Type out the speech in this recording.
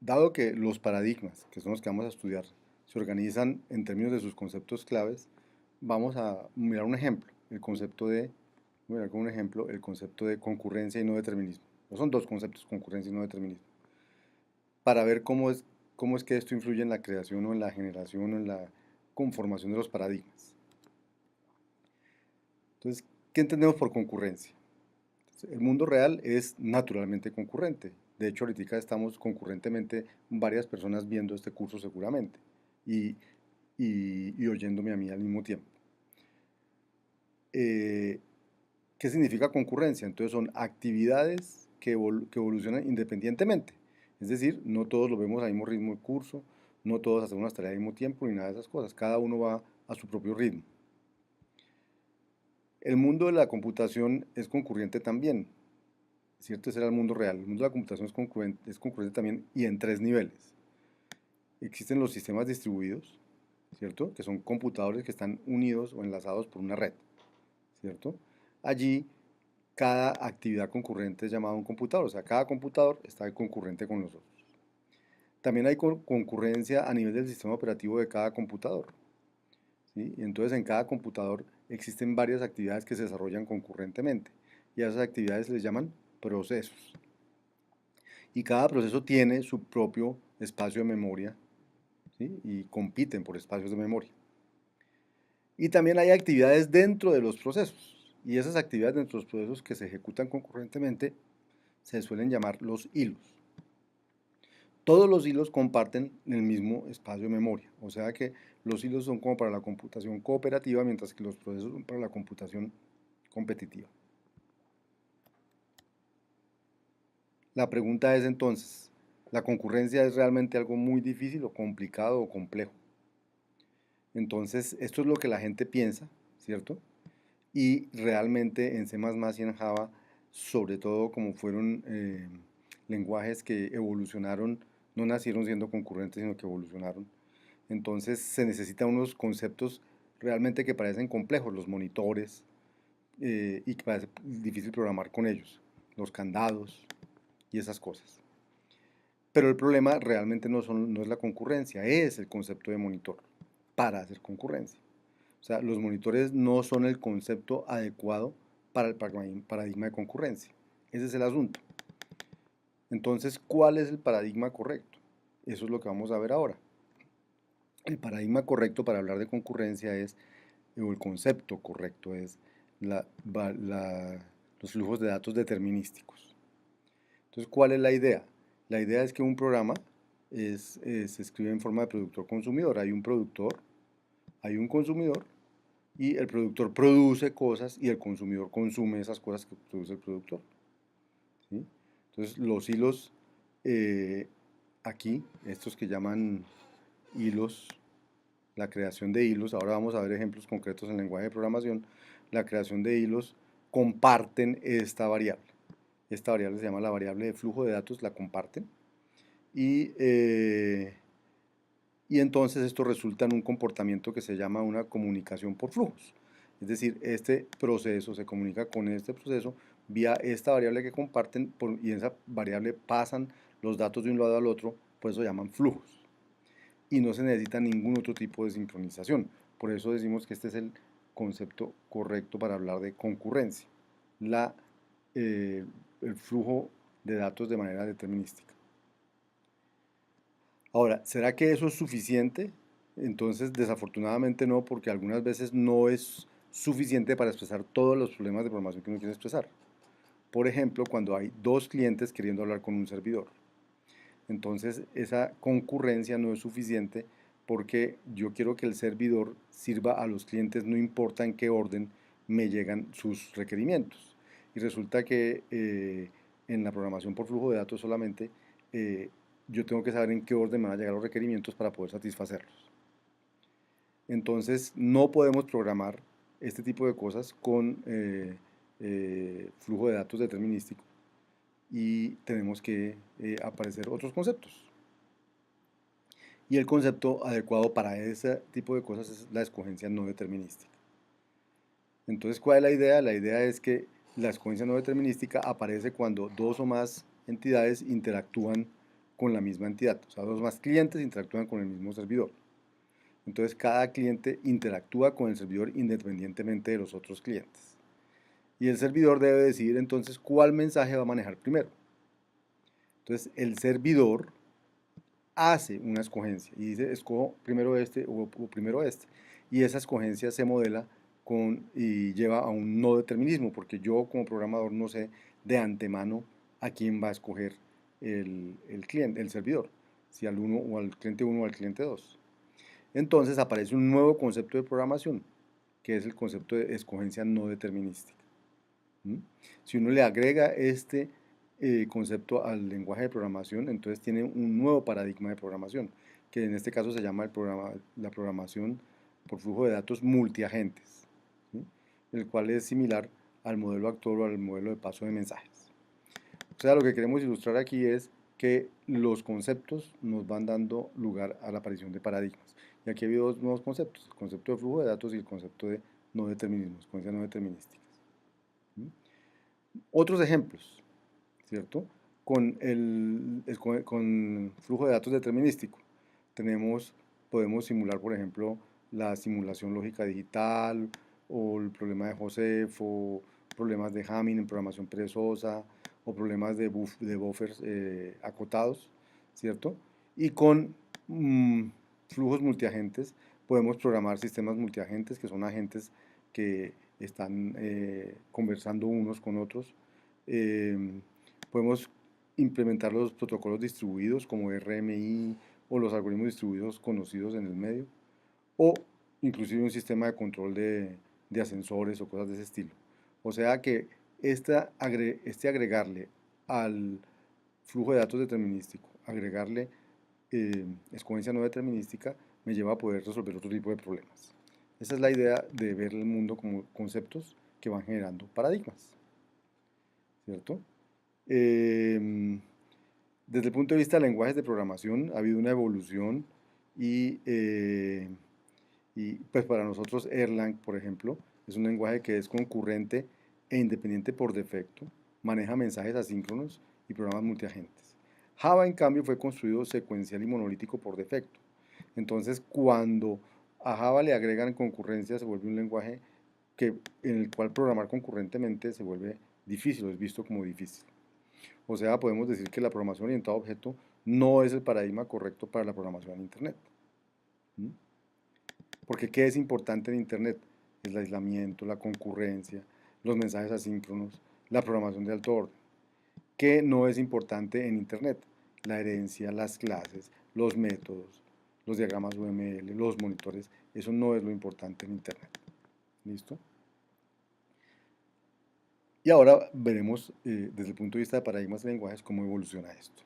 Dado que los paradigmas, que son los que vamos a estudiar, se organizan en términos de sus conceptos claves, vamos a mirar un ejemplo, voy a mirar como un ejemplo el concepto de concurrencia y no determinismo. No son dos conceptos, concurrencia y no determinismo, para ver cómo es que esto influye en la creación o en la generación o en la conformación de los paradigmas. Entonces, ¿qué entendemos por concurrencia? El mundo real es naturalmente concurrente. De hecho, ahorita estamos concurrentemente varias personas viendo este curso seguramente y, y oyéndome a mí al mismo tiempo. Eh, ¿Qué significa concurrencia? Entonces son actividades que evolucionan independientemente. Es decir, no todos lo vemos al mismo ritmo de curso, no todos hacemos las tareas al mismo tiempo ni nada de esas cosas. Cada uno va a su propio ritmo. El mundo de la computación es concurrente también, ¿cierto? Ese era el mundo real. El mundo de la computación es concurrente también y en tres niveles. Existen los sistemas distribuidos, ¿cierto? Que son computadores que están unidos o enlazados por una red, ¿cierto? Allí cada actividad concurrente es llamada un computador, o sea, cada computador está concurrente con los otros. También hay concurrencia a nivel del sistema operativo de cada computador, ¿sí? Y entonces en cada computador existen varias actividades que se desarrollan concurrentemente y a esas actividades se les llaman procesos. Y cada proceso tiene su propio espacio de memoria, ¿sí? Y compiten por espacios de memoria. Y también hay actividades dentro de los procesos. Y esas actividades dentro de los procesos que se ejecutan concurrentemente se suelen llamar los hilos. Todos los hilos comparten el mismo espacio de memoria, o sea que los hilos son como para la computación cooperativa, mientras que los procesos son para la computación competitiva. La pregunta es entonces, ¿la concurrencia es realmente algo muy difícil o complicado o complejo? Entonces, esto es lo que la gente piensa, ¿cierto? Y realmente en C++ y en Java, sobre todo como fueron lenguajes que evolucionaron, no nacieron siendo concurrentes, sino que evolucionaron. Entonces se necesitan unos conceptos realmente que parecen complejos, los monitores, y que parece difícil programar con ellos, los candados y esas cosas. Pero el problema realmente no es la concurrencia, es el concepto de monitor para hacer concurrencia. O sea, los monitores no son el concepto adecuado para el paradigma de concurrencia. Ese es el asunto. Entonces, ¿cuál es el paradigma correcto? Eso es lo que vamos a ver ahora. El paradigma correcto para hablar de concurrencia es, o el concepto correcto es, los flujos de datos determinísticos. Entonces, ¿cuál es la idea? La idea es que un programa se escribe en forma de productor-consumidor. Hay un productor, hay un consumidor, y el productor produce cosas y el consumidor consume esas cosas que produce el productor, ¿sí? Entonces los hilos aquí, estos que llaman hilos, la creación de hilos, ahora vamos a ver ejemplos concretos en lenguaje de programación, la creación de hilos comparten esta variable. Esta variable se llama la variable de flujo de datos, la comparten y, y entonces esto resulta en un comportamiento que se llama una comunicación por flujos. Es decir, este proceso se comunica con este proceso vía esta variable que comparten y en esa variable pasan los datos de un lado al otro, por eso se llaman flujos. Y no se necesita ningún otro tipo de sincronización. Por eso decimos que este es el concepto correcto para hablar de concurrencia, la, eh, el flujo de datos de manera determinística. Ahora, ¿será que eso es suficiente? Entonces, desafortunadamente no, porque algunas veces no es suficiente para expresar todos los problemas de programación que uno quiere expresar. Por ejemplo, cuando hay dos clientes queriendo hablar con un servidor. Entonces, esa concurrencia no es suficiente porque yo quiero que el servidor sirva a los clientes, no importa en qué orden me llegan sus requerimientos. Y resulta que en la programación por flujo de datos solamente eh, yo tengo que saber en qué orden me van a llegar los requerimientos para poder satisfacerlos. Entonces, no podemos programar este tipo de cosas con flujo de datos determinístico y tenemos que aparecer otros conceptos. Y el concepto adecuado para ese tipo de cosas es la escogencia no determinística. Entonces, ¿cuál es la idea? La idea es que la escogencia no determinística aparece cuando dos o más entidades interactúan con la misma entidad. O sea, dos más clientes interactúan con el mismo servidor. Entonces, cada cliente interactúa con el servidor independientemente de los otros clientes. Y el servidor debe decidir entonces cuál mensaje va a manejar primero. Entonces, el servidor hace una escogencia y dice, escojo primero este o primero este. Y esa escogencia se modela y lleva a un no determinismo, porque yo como programador no sé de antemano a quién va a escoger el cliente, el servidor, si al uno o al cliente 1 o al cliente 2. Entonces aparece un nuevo concepto de programación, que es el concepto de escogencia no determinística. ¿Mm? Si uno le agrega este concepto al lenguaje de programación, entonces tiene un nuevo paradigma de programación, que en este caso se llama la programación por flujo de datos multiagentes, ¿sí? El cual es similar al modelo actual o al modelo de paso de mensajes. O sea, lo que queremos ilustrar aquí es que los conceptos nos van dando lugar a la aparición de paradigmas. Y aquí ha habido dos nuevos conceptos, el concepto de flujo de datos y el concepto de no determinismo, secuencias no determinísticas. ¿Mm? Otros ejemplos, ¿cierto? Con flujo de datos determinístico. Podemos simular, por ejemplo, la simulación lógica digital, o el problema de Josefo, problemas de Hamming en programación perezosa, o problemas de buffers acotados, ¿cierto? Y con flujos multiagentes podemos programar sistemas multiagentes, que son agentes que están conversando unos con otros. Podemos implementar los protocolos distribuidos como RMI o los algoritmos distribuidos conocidos en el medio, o inclusive un sistema de control de ascensores o cosas de ese estilo. O sea que este agregarle al flujo de datos determinístico, agregarle escogencia no determinística, me lleva a poder resolver otro tipo de problemas. Esa es la idea de ver el mundo como conceptos que van generando paradigmas, ¿cierto? Desde el punto de vista de lenguajes de programación ha habido una evolución y pues para nosotros Erlang, por ejemplo, es un lenguaje que es concurrente e independiente por defecto, maneja mensajes asíncronos y programas multiagentes. Java, en cambio, fue construido secuencial y monolítico por defecto. Entonces, cuando a Java le agregan concurrencia, se vuelve un lenguaje en el cual programar concurrentemente se vuelve difícil, o es visto como difícil. O sea, podemos decir que la programación orientada a objeto no es el paradigma correcto para la programación en Internet. ¿Mm? Porque ¿qué es importante en Internet? El aislamiento, la concurrencia, los mensajes asíncronos, la programación de alto orden. ¿Qué no es importante en Internet? La herencia, las clases, los métodos, los diagramas UML, los monitores. Eso no es lo importante en Internet. ¿Listo? Y ahora veremos desde el punto de vista de paradigmas de lenguajes cómo evoluciona esto.